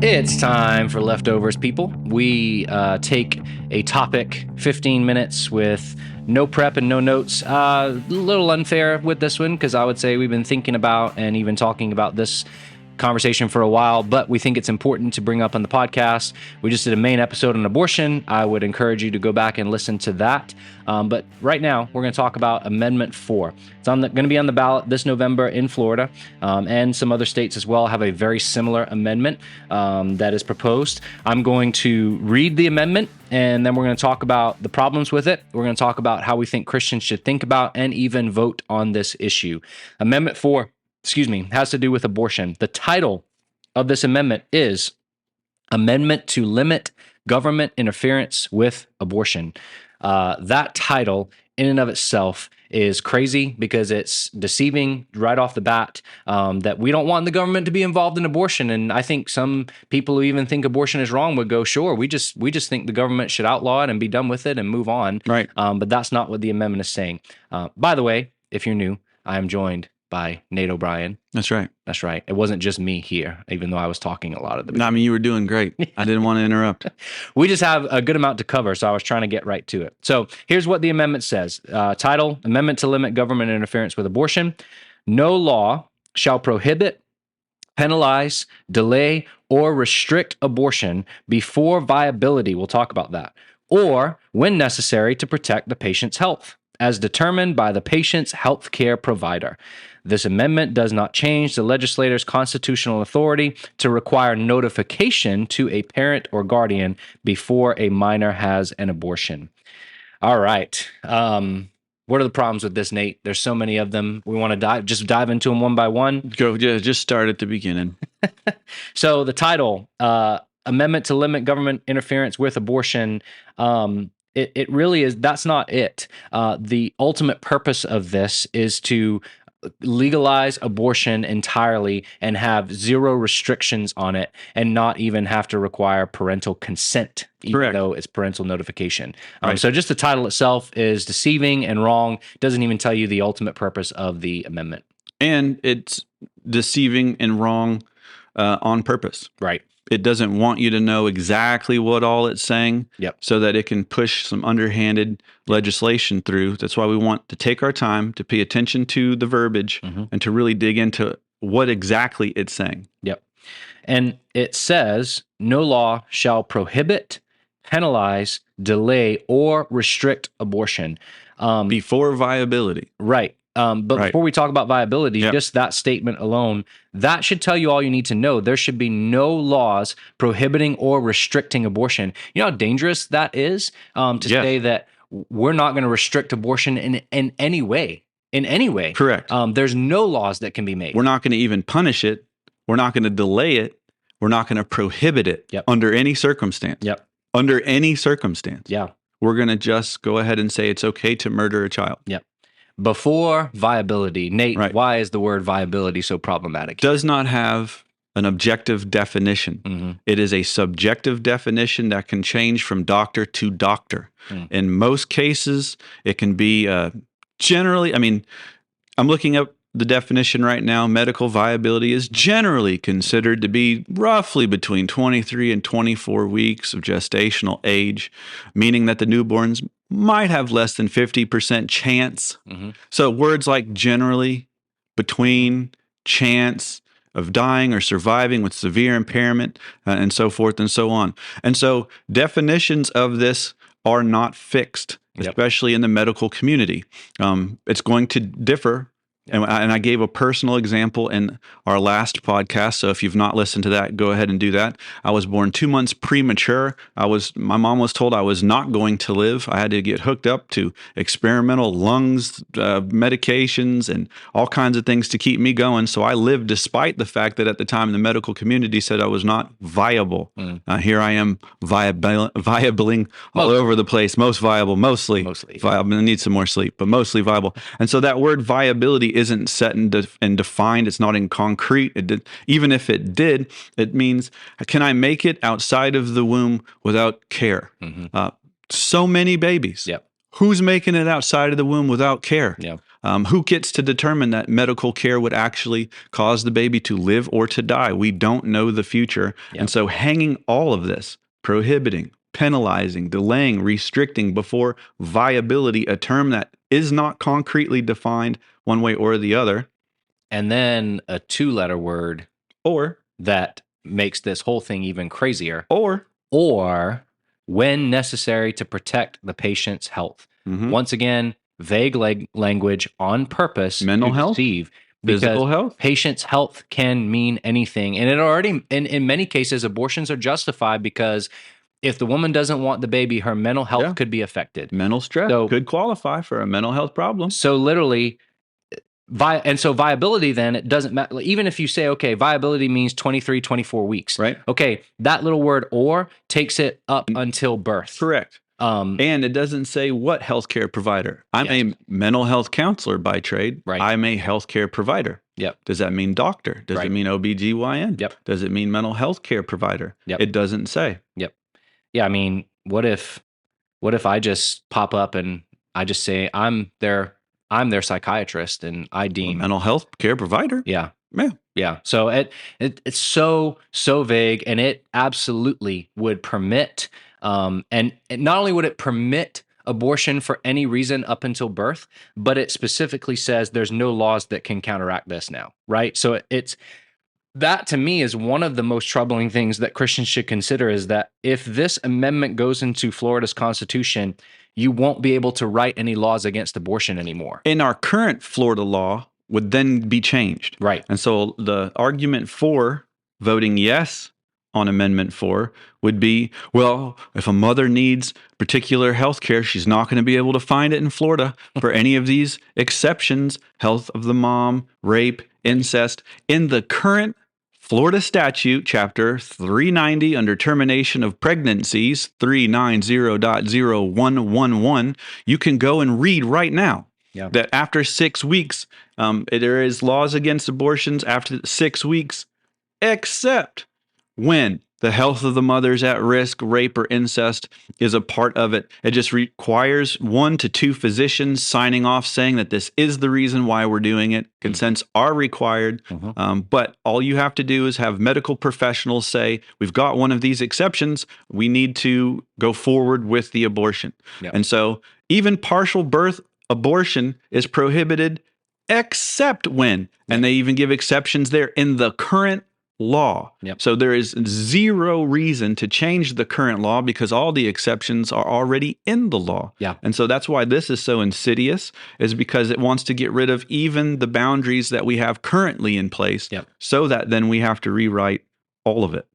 It's time for Leftovers, people. We take a topic, 15 minutes with no prep and no notes. A little unfair with this one because I would say we've been thinking about and even talking about this conversation for a while, but we think it's important to bring up on the podcast. We just did a main episode on abortion. I would encourage you to go back and listen to that. But right now, we're going to talk about Amendment 4. It's going to be on the ballot this November in Florida, and some other states as well have a very similar amendment that is proposed. I'm going to read the amendment, and then we're going to talk about the problems with it. We're going to talk about how we think Christians should think about and even vote on this issue. Amendment 4 has to do with abortion. The title of this amendment is Amendment to Limit Government Interference with Abortion. That title in and of itself is crazy because it's deceiving right off the bat, that we don't want the government to be involved in abortion. And I think some people who even think abortion is wrong would go, sure, we just think the government should outlaw it and be done with it and move on. Right. But that's not what the amendment is saying. By the way, if you're new, I am joined by Nate O'Brien. That's right. That's right. It wasn't just me here, even though I was talking a lot at the beginning. No, I mean, you were doing great. I didn't want to interrupt. We just have a good amount to cover, so I was trying to get right to it. So here's what the amendment says. Title, Amendment to Limit Government Interference with Abortion. No law shall prohibit, penalize, delay, or restrict abortion before viability, we'll talk about that, or when necessary to protect the patient's health, as determined by the patient's health care provider. This amendment does not change the legislator's constitutional authority to require notification to a parent or guardian before a minor has an abortion. All right. What are the problems with this, Nate? There's so many of them. We want to dive into them one by one. Go, just start at the beginning. So the title, Amendment to Limit Government Interference with Abortion, it really is, that's not it. The ultimate purpose of this is to legalize abortion entirely and have zero restrictions on it and not even have to require parental consent, even Correct. though it's parental notification. Right. So just the title itself is deceiving and wrong. Doesn't even tell you the ultimate purpose of the amendment. And it's deceiving and wrong on purpose. Right. It doesn't want you to know exactly what all it's saying. Yep. So that it can push some underhanded legislation through. That's why we want to take our time to pay attention to the verbiage and to really dig into what exactly it's saying. Yep. And it says, no law shall prohibit, penalize, delay, or restrict abortion. Before viability. Right. But Right. before we talk about viability, Yep. just that statement alone, that should tell you all you need to know. There should be no laws prohibiting or restricting abortion. You know how dangerous that is, to Yes. say that we're not going to restrict abortion in any way. In any way. Correct. There's no laws that can be made. We're not going to even punish it. We're not going to delay it. We're not going to prohibit it Yep. under any circumstance. Yep. Under any circumstance. Yeah. We're going to just go ahead and say it's okay to murder a child. Yep. Before viability. Nate, Right. why is the word viability so problematic? Does not have an objective definition. It is a subjective definition that can change from doctor to doctor. In most cases, it can be generally, I mean, I'm looking up the definition right now. Medical viability is generally considered to be roughly between 23 and 24 weeks of gestational age, meaning that the newborns might have less than 50% chance. So words like generally, between, chance of dying or surviving with severe impairment, and so forth and so on. And so definitions of this are not fixed, especially in the medical community. It's going to differ. And I gave a personal example in our last podcast. So if you've not listened to that, go ahead and do that. I was born 2 months premature. My mom was told I was not going to live. I had to get hooked up to experimental lungs, medications, and all kinds of things to keep me going. So I lived despite the fact that at the time the medical community said I was not viable. Here I am viabling all over the place. Most viable, mostly viable. I need some more sleep, but mostly viable. And so that word viability isn't set and defined. It's not in concrete. Even if it did, it means, can I make it outside of the womb without care? So many babies. Yep. Who's making it outside of the womb without care? Yep. Who gets to determine that medical care would actually cause the baby to live or to die? We don't know the future. Yep. And so hanging all of this, prohibiting, penalizing, delaying, restricting before viability, a term that is not concretely defined one way or the other. And then a 2-letter word Or that makes this whole thing even crazier. Or when necessary to protect the patient's health. Once again, vague language on purpose mental to health, deceive. physical health. Patient's health can mean anything. And it already, in many cases, abortions are justified because if the woman doesn't want the baby, her mental health could be affected. Mental stress could qualify for a mental health problem. So literally, viability, then it doesn't matter. Even if you say, okay, viability means 23, 24 weeks. Right. Okay, that little word "or" takes it up until birth. Correct. And it doesn't say what healthcare provider. I'm a mental health counselor by trade. Right. I'm a healthcare provider. Yep. Does that mean doctor? Does it mean OBGYN? Yep. Does it mean mental health care provider? Yep. It doesn't say. Yep. Yeah, I mean, what if I just pop up and I just say I'm their psychiatrist and I deem mental health care provider? Yeah. Yeah. Yeah. So it's so vague, and it absolutely would permit and not only would it permit abortion for any reason up until birth, but it specifically says there's no laws that can counteract this now, right? So it's that, to me, is one of the most troubling things that Christians should consider, is that if this amendment goes into Florida's constitution, you won't be able to write any laws against abortion anymore. In our current Florida law would then be changed. Right. And so the argument for voting yes on Amendment 4 would be, well, if a mother needs particular health care, she's not going to be able to find it in Florida for any of these exceptions: health of the mom, rape, incest. In the current Florida statute, chapter 390, under termination of pregnancies, 390.0111, you can go and read right now that after 6 weeks, there is laws against abortions after 6 weeks, except when the health of the mother is at risk, rape or incest is a part of it. It just requires 1 to 2 physicians signing off saying that this is the reason why we're doing it. Consents are required, but all you have to do is have medical professionals say, we've got one of these exceptions, we need to go forward with the abortion. And so even partial birth abortion is prohibited except when, and they even give exceptions there in the current law. So there is zero reason to change the current law because all the exceptions are already in the law. And so that's why this is so insidious, is because it wants to get rid of even the boundaries that we have currently in place, so that then we have to rewrite all of it.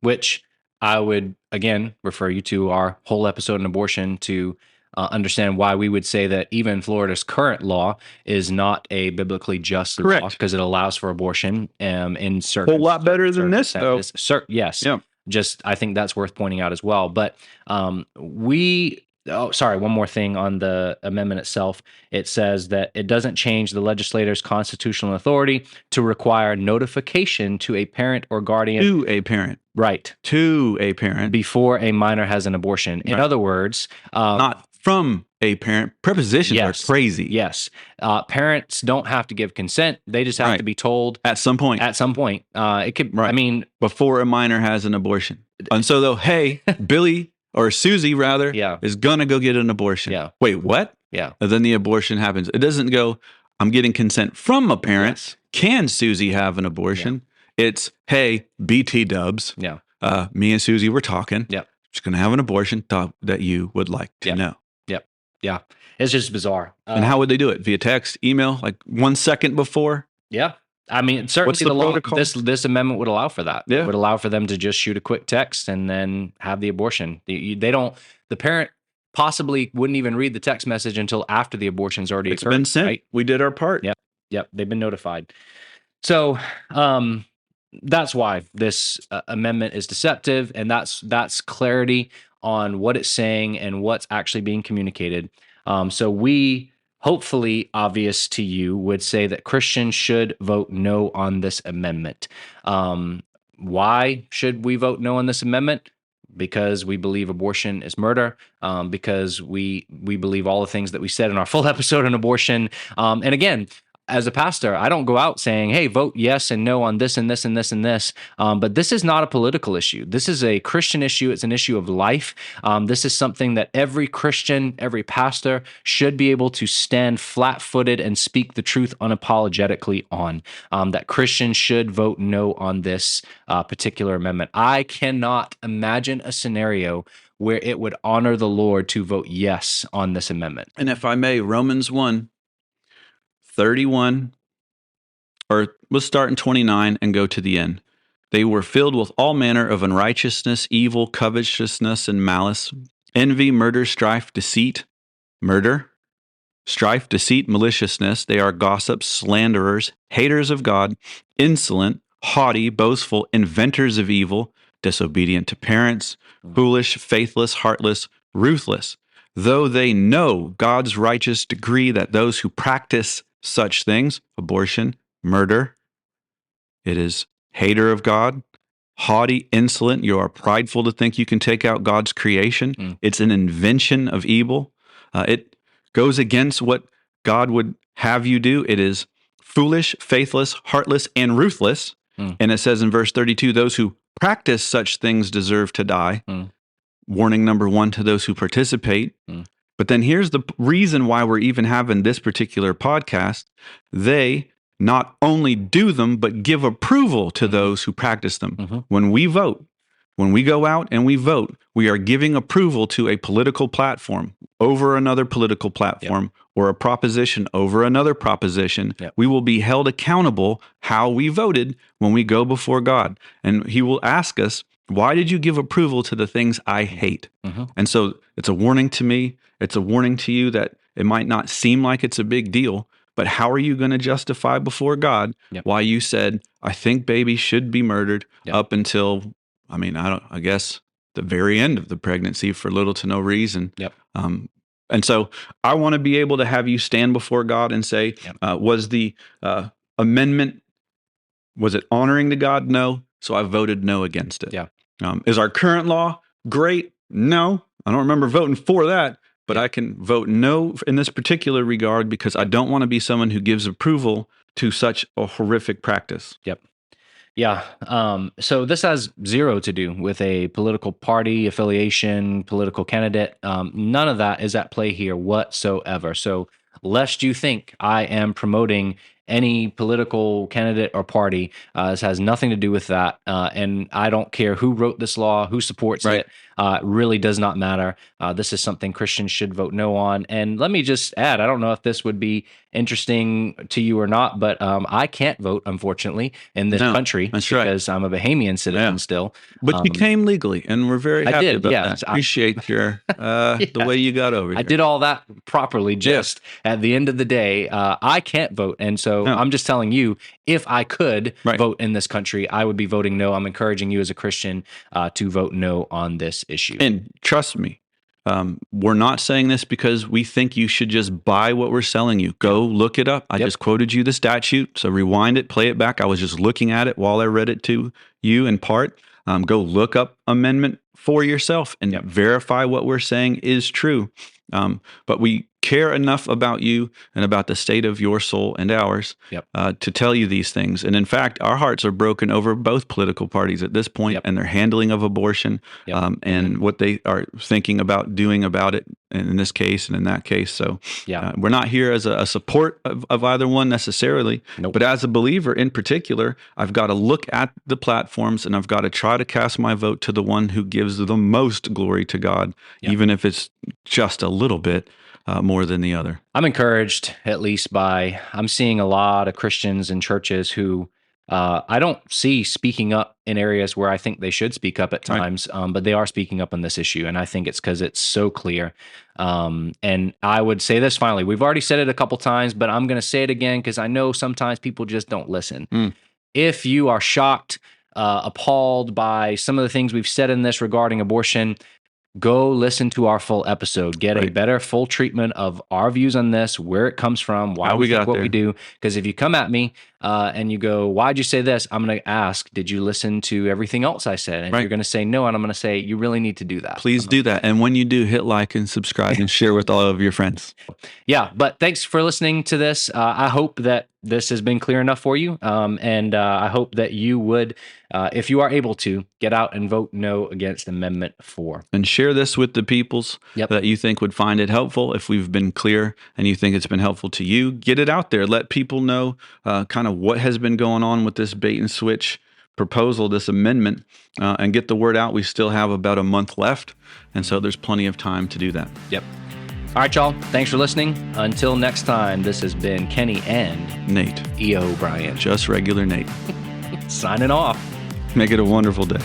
Which I would, again, refer you to our whole episode on abortion to understand why we would say that even Florida's current law is not a biblically just law, because it allows for abortion in certain. A whole lot better than this, though. Yes. Yeah. Just, I think that's worth pointing out as well. But one more thing on the amendment itself. It says that it doesn't change the legislator's constitutional authority to require notification to a parent or guardian. To a parent. Right. To a parent. Before a minor has an abortion. In other words, not from a parent. Prepositions are crazy. Yes. Parents don't have to give consent. They just have to be told at some point. It could, I mean, before a minor has an abortion. And so though, hey, Billy or Susie rather is gonna go get an abortion. Wait, what? And then the abortion happens. It doesn't go, I'm getting consent from a parent. Can Susie have an abortion? It's, hey, BT dubs. Me and Susie were talking. She's gonna have an abortion. Thought that you would like to know. Yeah, it's just bizarre. And how would they do it? Via text, email, like 1 second before? I mean, certainly What's the protocol? This amendment would allow for that. Yeah. It would allow for them to just shoot a quick text and then have the abortion. The parent possibly wouldn't even read the text message until after the abortion's already occurred. It's been sent. Right? We did our part. Yep. They've been notified. So that's why this amendment is deceptive, and that's clarity on what it's saying and what's actually being communicated. So we, hopefully obvious to you, would say that Christians should vote no on this amendment. Why should we vote no on this amendment? because we believe abortion is murder, because we believe all the things that we said in our full episode on abortion. And again, as a pastor, I don't go out saying, hey, vote yes and no on this and this and this and this. But this is not a political issue. This is a Christian issue. It's an issue of life. This is something that every Christian, every pastor should be able to stand flat-footed and speak the truth unapologetically on. That Christians should vote no on this particular amendment. I cannot imagine a scenario where it would honor the Lord to vote yes on this amendment. And if I may, Romans 1:31, or let's start in 29 and go to the end. They were filled with all manner of unrighteousness, evil, covetousness, and malice, envy, murder, strife, deceit, maliciousness. They are gossips, slanderers, haters of God, insolent, haughty, boastful, inventors of evil, disobedient to parents, foolish, faithless, heartless, ruthless. Though they know God's righteous decree that those who practice such things, abortion, murder, it is hater of God, haughty, insolent. You are prideful to think you can take out God's creation. It's an invention of evil. It goes against what God would have you do. It is foolish, faithless, heartless, and ruthless. And it says in verse 32, those who practice such things deserve to die. Warning number one to those who participate. But then here's the reason why we're even having this particular podcast. They not only do them, but give approval to those who practice them. When we vote, when we go out and we vote, we are giving approval to a political platform over another political platform, or a proposition over another proposition. We will be held accountable how we voted when we go before God. And he will ask us, why did you give approval to the things I hate? And so it's a warning to me. It's a warning to you that it might not seem like it's a big deal, but how are you going to justify before God why you said, I think baby should be murdered up until, I guess the very end of the pregnancy for little to no reason. And so I want to be able to have you stand before God and say, was the amendment, was it honoring to God? No. So I voted no against it. Is our current law great? No. I don't remember voting for that, but I can vote no in this particular regard because I don't want to be someone who gives approval to such a horrific practice. So this has zero to do with a political party affiliation, political candidate. None of that is at play here whatsoever. So lest you think I am promoting any political candidate or party, this has nothing to do with that. And I don't care who wrote this law, who supports it. It really does not matter. This is something Christians should vote no on. And let me just add, I don't know if this would be interesting to you or not, but I can't vote, unfortunately, in this country because I'm a Bahamian citizen still. But you came legally, and we're very happy about that. Appreciate your the way you got over here. I did all that properly. Just at the end of the day, I can't vote. And so I'm just telling you, if I could vote in this country, I would be voting no. I'm encouraging you as a Christian to vote no on this issue. And trust me, we're not saying this because we think you should just buy what we're selling you. Go look it up. I just quoted you the statute, so rewind it, play it back. I was just looking at it while I read it to you in part. Go look up amendment for yourself and verify what we're saying is true. But we care enough about you and about the state of your soul and ours to tell you these things. And in fact, our hearts are broken over both political parties at this point and their handling of abortion and what they are thinking about doing about it in this case and in that case. So we're not here as a support of either one necessarily, but as a believer in particular, I've got to look at the platforms and I've got to try to cast my vote to the one who gives the most glory to God, even if it's just a little bit more than the other. I'm encouraged, at least I'm seeing a lot of Christians in churches who I don't see speaking up in areas where I think they should speak up at times, but they are speaking up on this issue. And I think it's because it's so clear. And I would say this finally, we've already said it a couple times, but I'm going to say it again because I know sometimes people just don't listen. If you are shocked, appalled by some of the things we've said in this regarding abortion, go listen to our full episode. Get a better full treatment of our views on this, where it comes from, why we think what we do. Because if you come at me and you go, why'd you say this? I'm going to ask, did you listen to everything else I said? And if you're going to say no, and I'm going to say, you really need to do that. Please do that. And when you do, hit like and subscribe and share with all of your friends. Yeah, but thanks for listening to this. I hope that this has been clear enough for you. And I hope that you would, if you are able to, get out and vote no against Amendment 4. And share this with the peoples that you think would find it helpful. If we've been clear and you think it's been helpful to you, get it out there. Let people know kind of what has been going on with this bait and switch proposal, this amendment, and get the word out. We still have about a month left. And so there's plenty of time to do that. Yep. All right, y'all. Thanks for listening. Until next time, this has been Kenny and Nate. E.O. Bryan. Just regular Nate. Signing off. Make it a wonderful day.